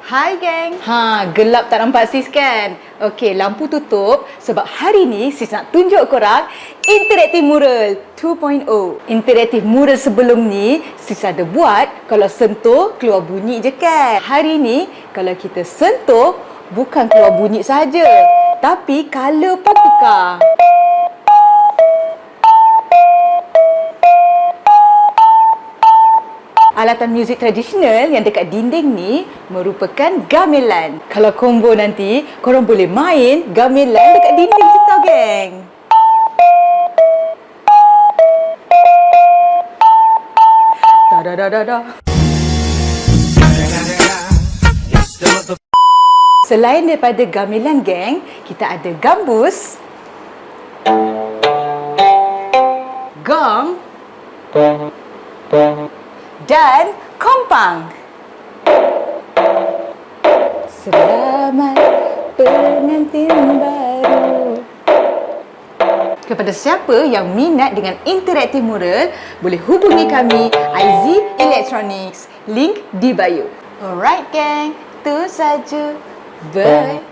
Hai geng. Gelap tak nampak sis kan? Okey, lampu tutup sebab hari ni sis nak tunjuk korang Interaktif Mural 2.0. Interaktif Mural sebelum ni sis ada buat kalau sentuh keluar bunyi je kan. Hari ni kalau kita sentuh bukan keluar bunyi saja, tapi color pun tukar. Alatan muzik tradisional yang dekat dinding ni merupakan gamelan. Kalau combo nanti, korang boleh main gamelan dekat dinding tu tau, geng. Da-da-da-da-da. Selain daripada gamelan, geng, kita ada gambus, gong, dan kompang. Selamat pengantin baru. Kepada siapa yang minat dengan interaktif mural, boleh hubungi kami Aiszzy Elektronik. Link di bio. Alright, geng. Itu saja. Bye.